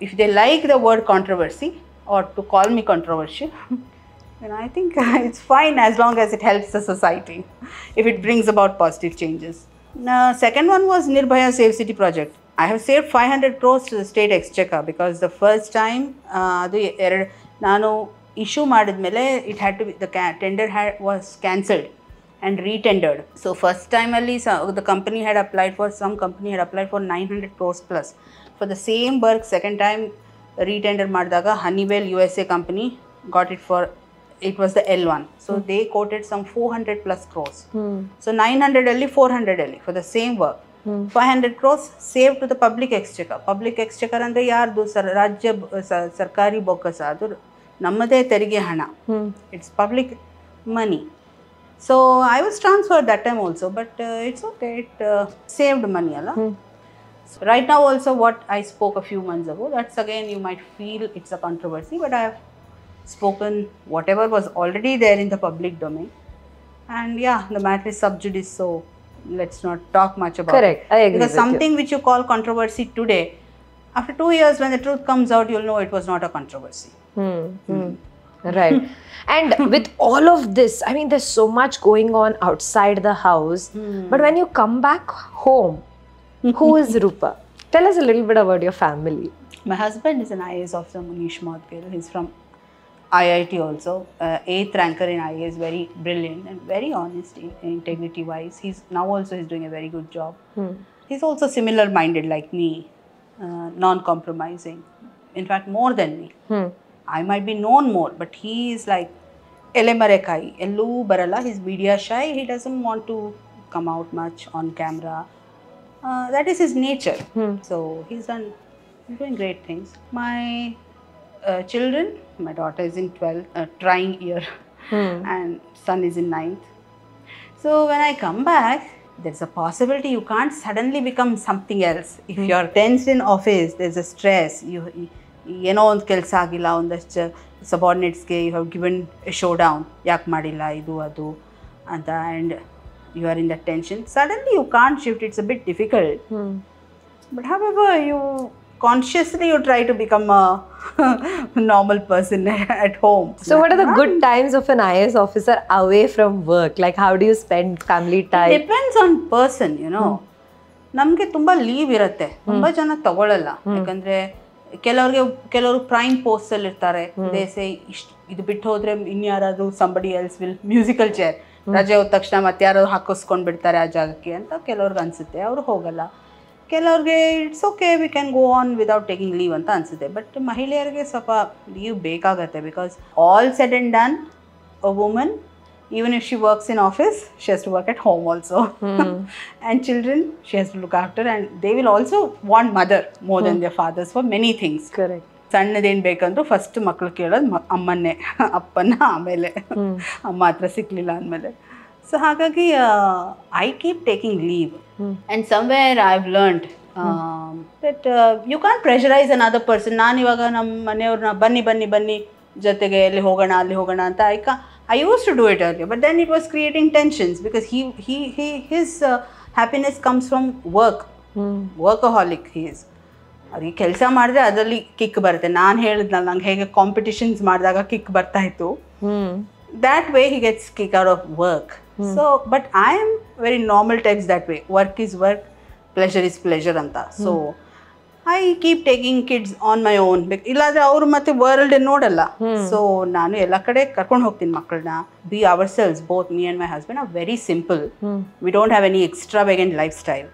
If they like the word controversy or to call me controversial, then I think it's fine as long as it helps the society, if it brings about positive changes. Second one was Nirbhaya Save City project. I have saved 500 crores to the state exchequer because the first time ನಾನು issue ಮಾಡಿದ್ಮೇಲೆ it had to be, the tender was cancelled and retendered. So first time ಅಲ್ಲಿ the company had applied for, some company had applied for 900 crores plus for the same work. Second time retender ಮಾಡಿದಾಗ Honeywell USA company got it for, it was the L1, so they quoted some 400 plus crores. So 900 ಅಲ್ಲಿ 400 ಅಲ್ಲಿ for the same work. 500 crores saved to the public exchequer. Public exchequer ಅಂದರೆ ಯಾರ್ದು? ರಾಜ್ಯ ಸರ್ಕಾರಿ ಬೊಕ್ಕಸ, ಅದು ನಮ್ಮದೇ ತೆರಿಗೆ ಹಣ. It's public money. So I was transferred that time also, but it's okay, it saved money ಅಲ್ಲ. So right now also what I spoke a few months ago, that's again you might feel it's a controversy, but I have spoken whatever was already there in the public domain, and yeah, the matter is sub judice, so let's not talk much about Correct. it. I agree because with something which you call controversy today, after 2 years when the truth comes out, you'll know it was not a controversy. Right. And with all of this, I mean, there's so much going on outside the house, but when you come back home, who is Roopa? Tell us a little bit about your family. My husband is an IAS officer, Roopa Moudgil. He's from IIT also, 8th ranker in IAS, very brilliant and very honest integrity wise. He's doing a very good job. He's also similar minded like me, non-compromising. In fact, more than me. I might be known more, but he is like Elemarekai, Elu Barala. He's media shy. He doesn't want to come out much on camera. That is his nature. So he's doing great things. My children, my daughter is in 12th, trying year, and son is in 9th. So when I come back, there's a possibility you can't suddenly become something else. If you're tensed in office, there's a stress. You know, on ಕೆಲಸ ಆಗಿಲ್ಲ ಒಂದಷ್ಟು subordinatesಗೆ you have given a showdown. ಯಾಕೆ ಮಾಡಿಲ್ಲ ಇದು ಅದು ಅಂತ, and you are in that tension. Suddenly you can't shift. It's a bit difficult. But however, you consciously try to become a normal person at home. So what are the good times of an IAS officer away from work? Like how do you spend family time? It depends on person, you know. ನಮಗೆ ತುಂಬ leave ಇರುತ್ತೆ, ತುಂಬ ಜನ ತಗೊಳ್ಳಲ್ಲ. ಯಾಕಂದ್ರೆ ಕೆಲವರು prime post ಅಲ್ಲಿ ಇರ್ತಾರೆ. ದೇಸೆ ಇದು ಬಿಟ್ಟು ಹೋದ್ರೆ ಇನ್ಯಾರಾದ್ರೂ somebody else will musical chair, ರಜೆ ಹೋದ ತಕ್ಷಣ ಮತ್ತೆ ಯಾರು ಹಾಕಿಸ್ಕೊಂಡು ಬಿಡ್ತಾರೆ ಆ ಜಾಗಕ್ಕೆ ಅಂತ ಕೆಲವ್ರಿಗೆ ಅನ್ಸುತ್ತೆ. ಅವರು ಹೋಗಲ್ಲ. ಕೆಲವ್ರಿಗೆ it's okay, we can go on without taking leave ಅಂತ ಅನ್ಸುತ್ತೆ. ಬಟ್ ಮಹಿಳೆಯರಿಗೆ ಸ್ವಲ್ಪ ಲೀವ್ ಬೇಕಾಗತ್ತೆ. Because all said and done, a woman, even if she works in office, she has to work at home also. And children, she has to look after, and they will also want mother more than their fathers for many things. Correct. ಸಣ್ಣದೇನು ಬೇಕಂದ್ರೂ first ಮಕ್ಳು ಕೇಳೋದು ಅಮ್ಮನ್ನೇ, ಅಪ್ಪನ ಆಮೇಲೆ, ಅಮ್ಮ ಹತ್ರ ಸಿಕ್ಕಲಿಲ್ಲ ಅಂದಮೇಲೆ. ಸೊ ಹಾಗಾಗಿ I keep taking leave. And somewhere I have learned that you can pressurise another person. ನಾನಿವಾಗ ನಮ್ಮ ಮನೆಯವ್ರನ್ನ ಬನ್ನಿ ಜೊತೆಗೆ ಎಲ್ಲಿ ಹೋಗೋಣ ಅಲ್ಲಿ ಹೋಗೋಣ ಅಂತ I used to do it earlier, but then it was creating tensions because his happiness comes from work. Workaholic he is. ಅವ್ರಿಗೆ ಕೆಲಸ ಮಾಡಿದ್ರೆ ಅದರಲ್ಲಿ ಕಿಕ್ ಬರುತ್ತೆ. ನಾನು ಹೇಳಿದ್ನಲ್ಲ, ನಂಗೆ ಹೇಗೆ ಕಾಂಪಿಟಿಷನ್ಸ್ ಮಾಡಿದಾಗ ಕಿಕ್ ಬರ್ತಾ ಇತ್ತು, that way he gets kick out of work. So but I am very normal types that way. Work is work, pleasure is pleasure anta. So I keep taking kids on my own. ಇಲ್ಲಾಂದ್ರೆ ಅವರು ಮತ್ತೆ world ನೋಡಲ್ಲ. So ನಾನು ಎಲ್ಲ ಕಡೆ ಕರ್ಕೊಂಡು ಹೋಗ್ತೀನಿ ಮಕ್ಕಳನ್ನ. We ourselves, both me and my husband, are very simple. We don't have any extravagant lifestyle.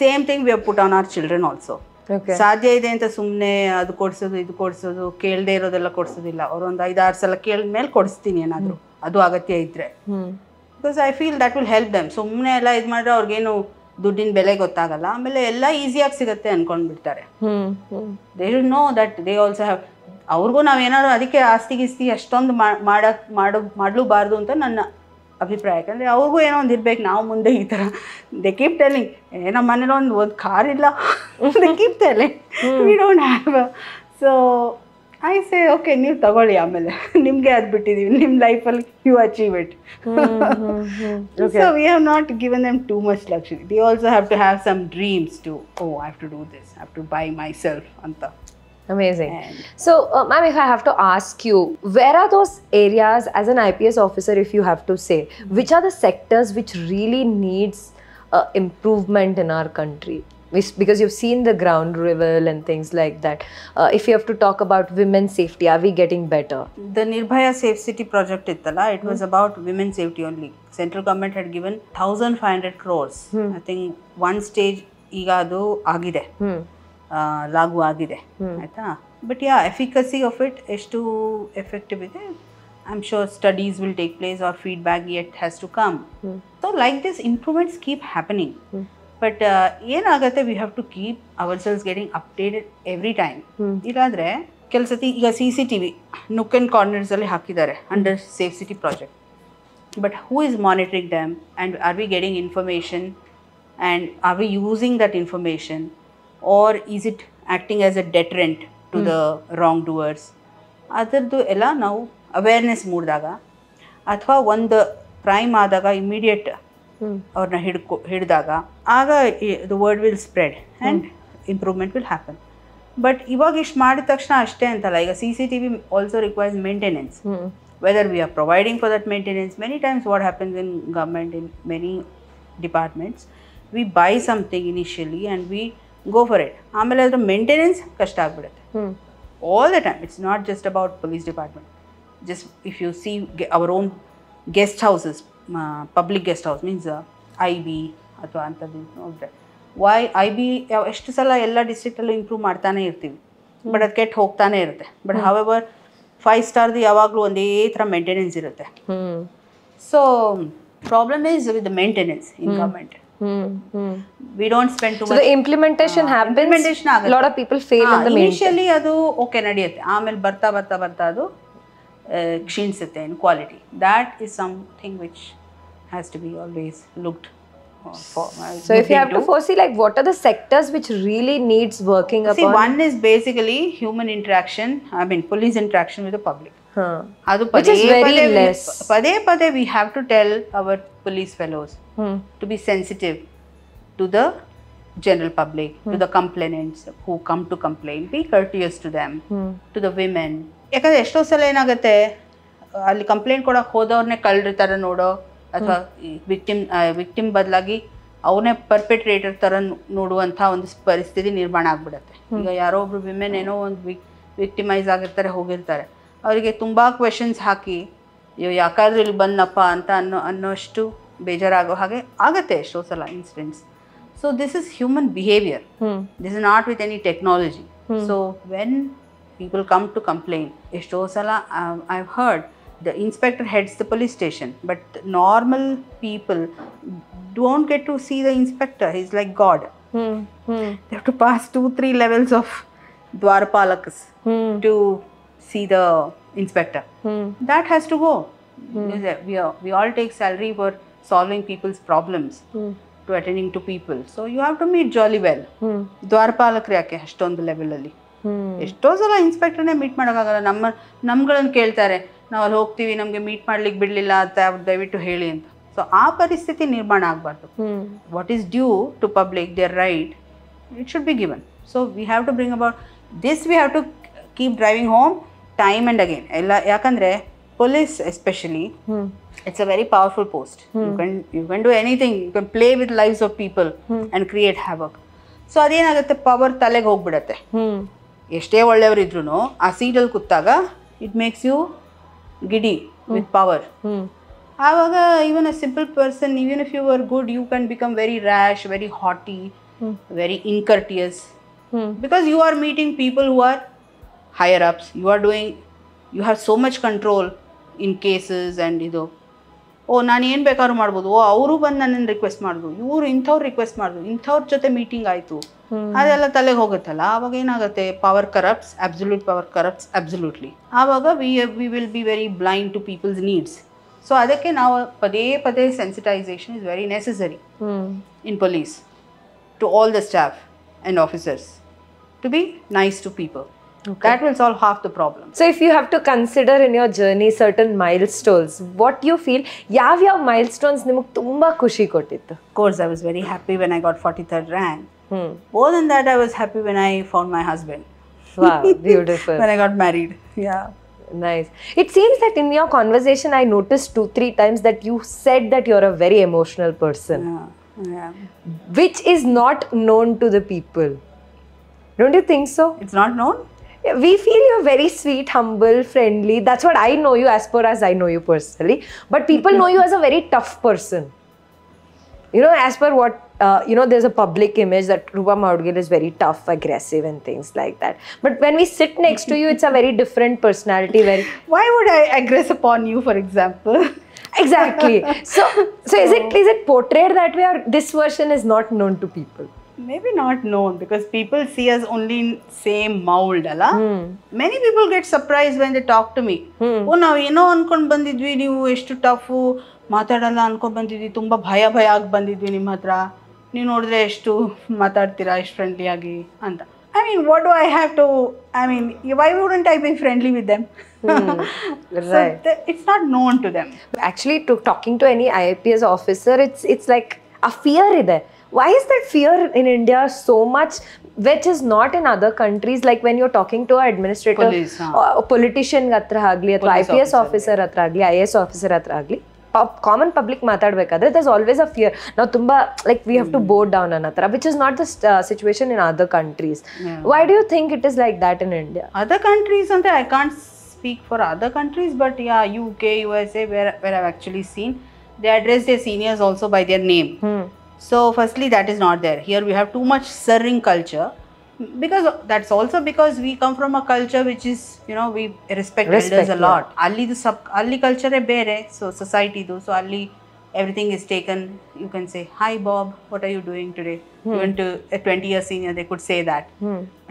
Same thing we have put on our children also. ಸಾಧ್ಯ ಇದೆ ಅಂತ ಸುಮ್ಮನೆ ಅದು ಕೊಡ್ಸೋದು ಇದು ಕೊಡ್ಸೋದು, ಕೇಳದೆ ಇರೋದೆಲ್ಲ ಕೊಡ್ಸೋದಿಲ್ಲ. ಅವ್ರೊಂದು 5-6 ಸಲ ಕೇಳಿದ್ಮೇಲೆ ಕೊಡಿಸ್ತೀನಿ ಏನಾದರೂ, ಅದು ಅಗತ್ಯ ಇದ್ರೆ. Because I feel that will help them. ಸುಮ್ಮನೆ ಎಲ್ಲ ಇದು ಮಾಡಿದ್ರೆ ಅವ್ರಿಗೇನು ದುಡ್ಡಿನ ಬೆಲೆ ಗೊತ್ತಾಗಲ್ಲ. ಆಮೇಲೆ ಎಲ್ಲ ಈಸಿಯಾಗಿ ಸಿಗುತ್ತೆ ಅನ್ಕೊಂಡ್ಬಿಡ್ತಾರೆ. They should know that they also have. ಅವ್ರಿಗೂ ನಾವೇನಾದ್ರು ಅದಕ್ಕೆ ಆಸ್ತಿ ಗಿಸ್ತಿ ಅಷ್ಟೊಂದು ಮಾಡಲೂಬಾರ್ದು ಅಂತ ನನ್ನ ಅಭಿಪ್ರಾಯ. ಯಾಕಂದರೆ ಅವ್ರಿಗೂ ಏನೋ ಒಂದು ಇರ್ಬೇಕು. ನಾವು ಮುಂದೆ ಈ ಥರ ದೇ ಕೀಪ್ ಟೆಲ್ಲಿಂಗ್, ನಮ್ಮ ಮನೇಲಿ ಒಂದು ಕಾರ್ ಇಲ್ಲ, they keep telling we don't have. So I say okay, ನೀವು ತಗೊಳ್ಳಿ, ಆಮೇಲೆ ನಿಮಗೆ ಅದು ಬಿಟ್ಟಿದ್ದೀವಿ, ನಿಮ್ಮ ಲೈಫಲ್ಲಿ you achieve it. So we have not given them too much luxury. They also have to have some dreams too. Oh, I have to do this, I have to buy myself anta. Amazing. So ma'am, if I have to ask you, where are those areas as an IPS officer, if you have to say, which are the sectors which really needs improvement in our country? Because you've seen the ground level and things like that. If you have to talk about women's safety, are we getting better? The Nirbhaya Safe City project ittala, it was about women's safety only. Central government had given 1,500 crores. I think one stage iga adu agide, lagu agide, aita. But yeah, efficacy of it eshtu effective ide, I'm sure studies will take place or feedback yet has to come. So like this, improvements keep happening. But ಏನಾಗುತ್ತೆ, we have to keep ourselves getting updated every time. ಇಲ್ಲಾಂದರೆ ಕೆಲಸತಿ ಈಗ CCTV nook and ಕಾರ್ನರ್ಸಲ್ಲಿ ಹಾಕಿದ್ದಾರೆ under safe city project. But who is monitoring them, and are we getting information, and are we using that information, or is it acting as a deterrent to the wrong doers? ಅದರದ್ದು ಎಲ್ಲ ನಾವು awareness ಮೂಡಿದಾಗ, ಅಥವಾ ಒಂದು crime ಆದಾಗ immediate ಅವ್ರನ್ನ ಹಿಡಿದಾಗ, ಆಗ the word will spread and improvement will happen. But ಇವಾಗ ಇಷ್ಟು ಮಾಡಿದ ತಕ್ಷಣ ಅಷ್ಟೇ ಅಂತಲ್ಲ. ಈಗ CCTV also requires maintenance. Whether we are providing for that maintenance, many times what happens in government, in many departments, we buy something initially and we go for it. ಆಮೇಲೆ ಅದರ maintenance ಕಷ್ಟ ಆಗಿಬಿಡುತ್ತೆ all the time. It's not just about police department. Just if you see our own guest houses, public guest house means IB ಅಥವಾ ಅಂಥದ್ದು ನೋಡಿದ್ರೆ Y IB ಎಷ್ಟು ಸಲ ಎಲ್ಲ ಡಿಸ್ಟ್ರಿಕ್ಟಲ್ಲೂ ಇಂಪ್ರೂವ್ ಮಾಡ್ತಾನೆ ಇರ್ತೀವಿ, ಬಟ್ ಅದು ಕೆಟ್ಟು ಹೋಗ್ತಾನೆ ಇರುತ್ತೆ. ಬಟ್ ಹವೆವರ್ 5 ಸ್ಟಾರ್ದು ಯಾವಾಗಲೂ ಒಂದೇ ಥರ ಮೇಂಟೆನೆನ್ಸ್ ಇರುತ್ತೆ. So problem is with the maintenance in government. We don't spend too much. So the implementation happens. A lot of people fail in the initially ಅದು ಓಕೆ ನಡೆಯುತ್ತೆ, ಆಮೇಲೆ ಬರ್ತಾ ಬರ್ತಾ ಬರ್ತಾ ಅದು ಕ್ಷೀಣಿಸುತ್ತೆ in quality. That is something which has to be always looked for. So if you have to foresee, like, what are the sectors which really needs working upon? See, one is basically human interaction, I mean police interaction with the public. Which is very less. Pade we have to tell our police fellows to be sensitive to the general public, to the complainants who come to complain. Be courteous to them, to the women. ಯಾಕಂದರೆ ಎಷ್ಟೋ ಸಲ ಏನಾಗುತ್ತೆ, ಅಲ್ಲಿ complaint ಕೊಡೋಕೆ ಹೋದವ್ರನ್ನೇ ಕಳ್ಳರ ನೋಡೋ ಅಥವಾ victim ಬದಲಾಗಿ ಅವನೇ ಪರ್ಪೆಟ್ರೇಟರ್ ಥರ ನೋಡುವಂಥ ಒಂದು ಪರಿಸ್ಥಿತಿ ನಿರ್ಮಾಣ ಆಗಿಬಿಡುತ್ತೆ. ಈಗ ಯಾರೋ ಒಬ್ರು ವಿಮೆನ್ ಏನೋ ಒಂದು ವಿಕ್ಟಿಮೈಸ್ ಆಗಿರ್ತಾರೆ, ಹೋಗಿರ್ತಾರೆ, ಅವರಿಗೆ ತುಂಬ ಕ್ವೆಶನ್ಸ್ ಹಾಕಿ ಯಾಕಾದ್ರೂ ಇಲ್ಲಿ ಬಂದಪ್ಪ ಅಂತ ಅನ್ನೋಷ್ಟು ಬೇಜಾರಾಗೋ ಹಾಗೆ ಆಗುತ್ತೆ ಎಷ್ಟೋ ಸಲ incidents. So this is human behaviour, this is not with any technology. So when people come to complain, ಎಷ್ಟೋ ಸಲ I have heard the inspector heads the police station, but normal people don't get to see the inspector. He's like God. They have to pass 2-3 levels of dwarpalakas to see the inspector. That has to go. We all take salary for solving people's problems, to attending to people. So you have to meet jolly well. Dwarpalakru yake ಅಷ್ಟೊಂದು level ಅಲ್ಲಿ ಎಷ್ಟೋ ಸಲ ಇನ್ಸ್ಪೆಕ್ಟರ್ನೇ meet ಮಾಡೋಕ್ಕಾಗಲ್ಲ. ನಮ್ಗಳನ್ನು ಕೇಳ್ತಾರೆ, ನಾವು ಅಲ್ಲಿ ಹೋಗ್ತೀವಿ, ನಮಗೆ ಮೀಟ್ ಮಾಡ್ಲಿಕ್ಕೆ ಬಿಡಲಿಲ್ಲ ಅಂತ ದಯವಿಟ್ಟು ಹೇಳಿ ಅಂತ. ಸೊ ಆ ಪರಿಸ್ಥಿತಿ ನಿರ್ಮಾಣ ಆಗಬಾರ್ದು. What is due to public, there right, it should be given. So we have to bring about this, we have to keep driving home time and again ಎಲ್ಲ. ಯಾಕಂದರೆ police especially, it's a very powerful post. You can do anything, you can play with lives of people and create havoc. So ಅದೇನಾಗುತ್ತೆ, power ತಲೆಗೆ ಹೋಗ್ಬಿಡತ್ತೆ. ಎಷ್ಟೇ ಒಳ್ಳೆಯವರಿದ್ರು ಆ ಸೀಟಲ್ಲಿ ಕೂತಾಗ it makes you giddy with power. ಆವಾಗ even a simple person, even if you are good, you can become very rash, very haughty, very incourteous, because you are meeting people who are higher ups. You have so much control in cases and ಇದು. ನಾನು ಏನು ಬೇಕಾದ್ರೂ ಮಾಡ್ಬೋದು, ಅವರು ಬಂದು ನನ್ನನ್ನು request ಮಾಡಿದ್ರು, ಇವರು ಇಂಥವ್ರು ರಿಕ್ವೆಸ್ಟ್ ಮಾಡಿದ್ರು, ಇಂಥವ್ರ ಜೊತೆ ಮೀಟಿಂಗ್ ಆಯಿತು, ಅದೆಲ್ಲ ತಲೆಗೆ ಹೋಗುತ್ತಲ್ಲ. ಆವಾಗ ಏನಾಗುತ್ತೆ, power corrupts, absolute power corrupts absolutely. ಆವಾಗ we will be very blind to people's needs. So ಅದಕ್ಕೆ ನಾವು ಪದೇ ಪದೇ sensitization is very necessary in police, to all the staff and officers, to be nice to people. Okay. That will solve half the problem. So if you have to consider in your journey certain milestones, what you feel, yav milestones nimage tumba khushi kottittu? Of course, I was very happy when I got 43rd rank. More than that, I was happy when I found my husband. Wow, beautiful. When I got married. Yeah. Nice. It seems that in your conversation I noticed 2-3 times that you said that you're a very emotional person. Yeah. Which is not known to the people. Don't you think so? It's not known? We feel you're very sweet, humble, friendly. That's what I know you as far as I know you personally. But people know you as a very tough person. You know, as per what, there's a public image that Roopa Moudgil is very tough, aggressive and things like that. But when we sit next to you, it's a very different personality. Why would I aggress upon you, for example? Exactly. So is it portrayed that way, or this version is not known to people? Maybe not known, because people see us only in same mold, alla. Many people get surprised when they talk to me. ನಾವು ಏನೋ ಅನ್ಕೊಂಡು ಬಂದಿದ್ವಿ, ನೀವು ಎಷ್ಟು tough, ಮಾತಾಡಲ್ಲ ಅನ್ಕೊಂಡು ಬಂದಿದ್ವಿ, ತುಂಬ ಭಯ ಆಗಿ ಬಂದಿದ್ವಿ ನಿಮ್ಮ ಹತ್ರ, ನೀವು ನೋಡಿದ್ರೆ ಎಷ್ಟು ಮಾತಾಡ್ತೀರಾ, ಎಷ್ಟು ಫ್ರೆಂಡ್ಲಿಯಾಗಿ ಅಂತ. I mean, what do I have to, why wouldn't I be friendly with them? Right. So it's not known to them. Actually, talking to any IPS officer, it's like a fear ide. Why is that fear in India so much, which is not in other countries? Like when you're talking to an administrator, police, politician hatra agli, ಅಥವಾ IPS officer hatra agli, IAS officer hatra agli, common public ಮಾತಾಡ್ಬೇಕಾದ್ರೆ there's always a fear. ನಾವು ತುಂಬಾ like we have to bow down ಅನ್ನೋ which is not the situation in other countries. Why do you think it is like that in India? Other countries, I can't speak for other countries, but yeah, UK, USA, where I've actually seen, they address their seniors also by their name. So firstly, that is not there. Here we have too much sirring culture, because that's also because we come from a culture which is, we respect elders a lot. Alli culture e bere, so society do, so alli everything is taken. You can say, hi Bob, what are you doing today? Even to a 20-year senior they could say that.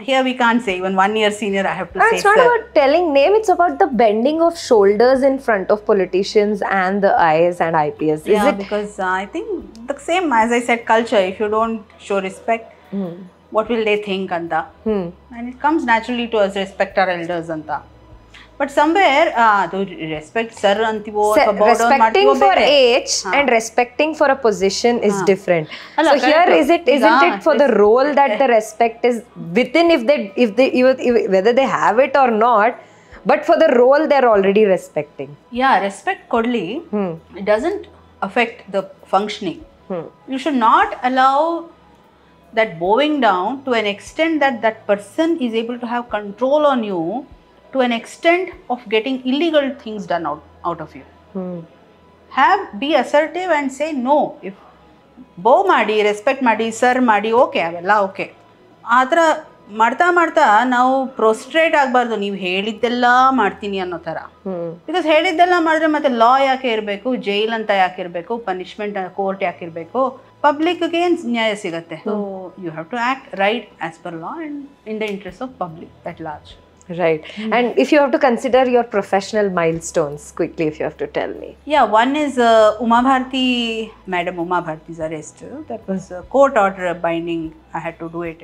Here we can't say. Even 1 year senior I have to say it's not about telling name, it's about the bending of shoulders in front of politicians and the IAS and IPS. Is it? Because I think the same as I said, culture, if you don't show respect, what will they think anta? And it comes naturally to us, respect our elders anta. But somewhere respect sir antivo or respecting for age and respecting for a position is different. So here isn't it for the role that the respect is within, if they whether they have it or not, but for the role they're already respecting. Yeah, respect kodli, it doesn't affect the functioning. You should not allow that bowing down to an extent that that person is able to have control on you, to an extent of getting illegal things done out of you. Be assertive and say no. If bow ಮಾಡಿ respect ಮಾಡಿ sir ಮಾಡಿ okay ಅವೆಲ್ಲ okay. ಆ ಥರ ಮಾಡ್ತಾ ನಾವು ಪ್ರೊಸ್ಟ್ರೇಟ್ ಆಗಬಾರ್ದು, ನೀವು ಹೇಳಿದ್ದೆಲ್ಲ ಮಾಡ್ತೀನಿ ಅನ್ನೋ ಥರ. ಬಿಕಾಸ್ ಹೇಳಿದ್ದೆಲ್ಲ ಮಾಡಿದ್ರೆ ಮತ್ತೆ ಲಾ ಯಾಕೆ ಇರಬೇಕು, ಜೈಲ್ ಅಂತ ಯಾಕೆ ಇರಬೇಕು, ಪನಿಷ್ಮೆಂಟ್ ಕೋರ್ಟ್ ಯಾಕೆ ಇರಬೇಕು, ಪಬ್ಲಿಕ್ಗೆ ಏನು ನ್ಯಾಯ ಸಿಗುತ್ತೆ. So you have to act right as per law and in the interest of public at large. Right. And if you have to consider your professional milestones, quickly, if you have to tell me. Yeah, one is Madam Uma Bharati's arrest. That was a court order binding. I had to do it,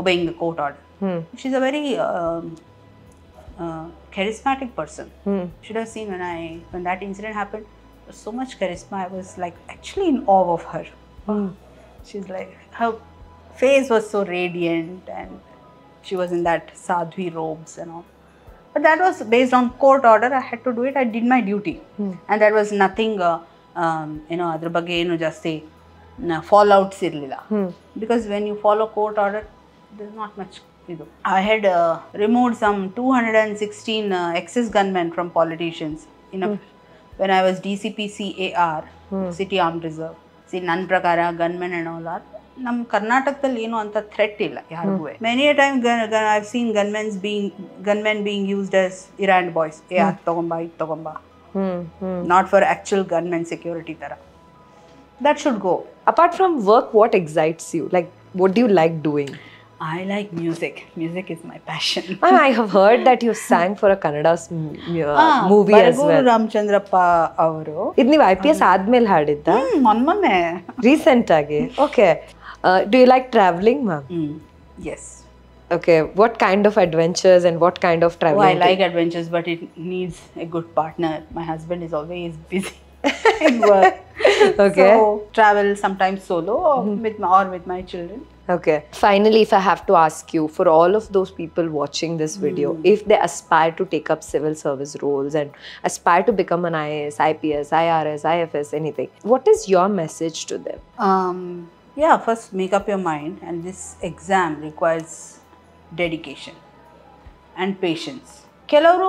obeying the court order. She's a very charismatic person. Should have seen when that incident happened. So much charisma. I was like actually in awe of her. She's like, her face was so radiant, and she was in that sadhvi robes and all. But that was based on court order. I had to do it. I did my duty. And that was nothing, adra ಬಗ್ಗೆ ಏನು ಜಾಸ್ತಿ fallouts ಇರಲಿಲ್ಲ. Because when you follow court order, there's not much idu. I had removed some 216 excess gunmen from politicians when I was DCP CAR, City Armed Reserve. See, ನನ್ನ ಪ್ರಕಾರ gunmen and all are ನಮ್ಮ ಕರ್ನಾಟಕದಲ್ಲಿ ಏನು ಅಂತ threat ಇಲ್ಲ ಯಾರಿಗೂ. Many a time I've seen gunmen being used as errand boys, ಅದು ತಗೊಂಬ ಇದು ತಗೊಂಬ, not for actual gunmen security ತರ. That should go. Apart from work, what excites you? Like, what do you like doing? I like music. Music is my passion. I have heard that you sang for a Kannada movie as well. Ramachandrappa ಅವರು. ಇದು ನೀವು IPS ಆದ್ಮೇಲೆ ಹಾಡಿದ್ದ? ಮೊನ್ನೆ recent ಆಗಿ. Okay. Do you like traveling, ma'am? Yes. Okay. What kind of adventures and what kind of traveling? I like adventures, but it needs a good partner. My husband is always busy in work. Okay. So travel sometimes solo or with my children. Okay. Finally, if I have to ask you, for all of those people watching this video, if they aspire to take up civil service roles and aspire to become an IAS, IPS, IRS, IFS, anything, what is your message to them? Yeah, first make up your mind, and this exam requires dedication and patience. ಕೆಲವರು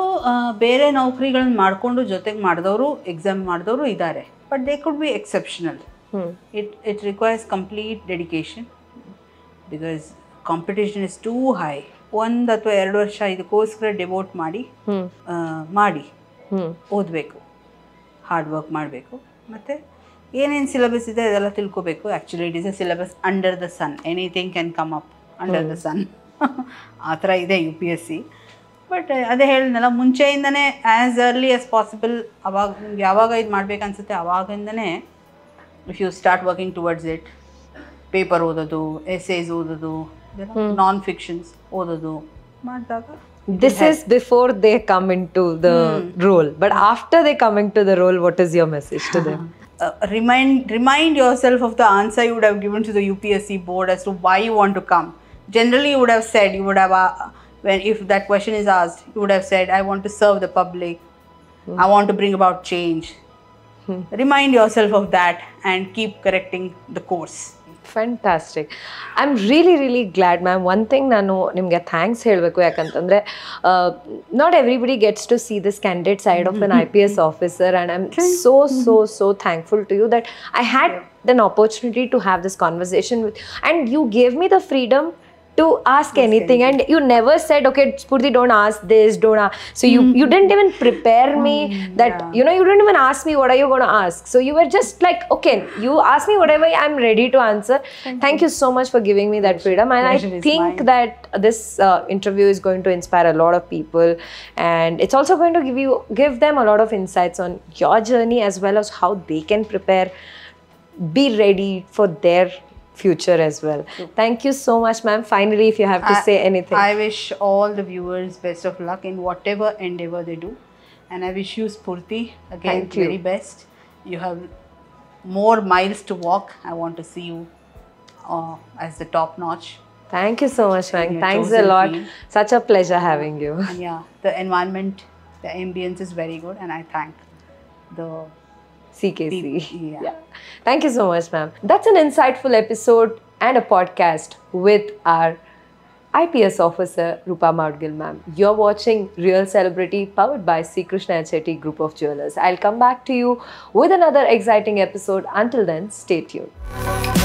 ಬೇರೆ ನೌಕರಿಗಳನ್ನ ಮಾಡಿಕೊಂಡು ಜೊತೆಗೆ ಮಾಡಿದವರು exam ಮಾಡಿದವರು ಇದ್ದಾರೆ, but they could be exceptional. It requires complete dedication, because competition is two high. 1 ಅಥವಾ 2 ವರ್ಷ ಇದಕ್ಕೋಸ್ಕರ ಡಿವೋಟ್ ಮಾಡಿ ಓದಬೇಕು, ಹಾರ್ಡ್ ವರ್ಕ್ ಮಾಡಬೇಕು, ಮತ್ತು ಏನೇನು ಸಿಲೆಬಸ್ ಇದೆ ಅದೆಲ್ಲ ತಿಳ್ಕೋಬೇಕು. Actually it is a syllabus under the sun, anything can come up under the sun, ಆ ಥರ ಇದೆ UPSC. ಬಟ್ ಅದೇ ಹೇಳಿದ್ನಲ್ಲ, ಮುಂಚೆಯಿಂದನೇ ಆ್ಯಸ್ ಅರ್ಲಿ ಆಸ್ ಪಾಸಿಬಲ್, ಅವಾಗ ನಿಮ್ಗೆ ಯಾವಾಗ ಇದು ಮಾಡ್ಬೇಕನ್ಸುತ್ತೆ ಅವಾಗಿಂದನೇ if you start working towards it. Paper ಓದೋದು, ಎಸ್ಸೇಸ್ ಓದೋದು, ನಾನ್ ಫಿಕ್ಷನ್ಸ್ ಓದೋದು ಮಾಡಿದಾಗ. This is before they come into the role, but after they come into the role, what is your message to them? Remind yourself of the answer you would have given to the UPSC board as to why you want to come. Generally, you would have said, if that question is asked, you would have said, I want to serve the public, I want to bring about change. remind yourself of that and keep correcting the course. Fantastic. I'm really glad, ma'am. One thing ನಾನು ನಿಮಗೆ thanks ಹೇಳಬೇಕು ಯಾಕಂತಂದರೆ not everybody gets to see this candid side of an IPS officer, and I'm so thankful to you that I had an opportunity to have this conversation with, and you gave me the freedom to ask anything, and you never said, okay, Spoorthi, don't ask this, don't ask. So you didn't even prepare me that, you know, you didn't even ask me what are you going to ask. So you were just like, okay, you ask me whatever, I'm ready to answer. Thank you so much for giving me that freedom. And I think that this interview is going to inspire a lot of people, and it's also going to give them a lot of insights on your journey as well as how they can prepare, be ready for their future as well. Thank you so much, ma'am. Finally, if you have to say anything. I wish all the viewers best of luck in whatever endeavor they do, and I wish you, Spoorthi, again, very best. You have more miles to walk. I want to see you as the top notch. Thank you so much, ma'am. Thanks a lot. Such a pleasure having you. And yeah, the environment, the ambience is very good, and I thank the CKC. Yeah. Thank you so much, ma'am. That's an insightful episode and a podcast with our IPS officer, Roopa Moudgil, ma'am. You're watching Real Celebrity, powered by C. Krishna and Chetty Group of Jewelers. I'll come back to you with another exciting episode. Until then, stay tuned.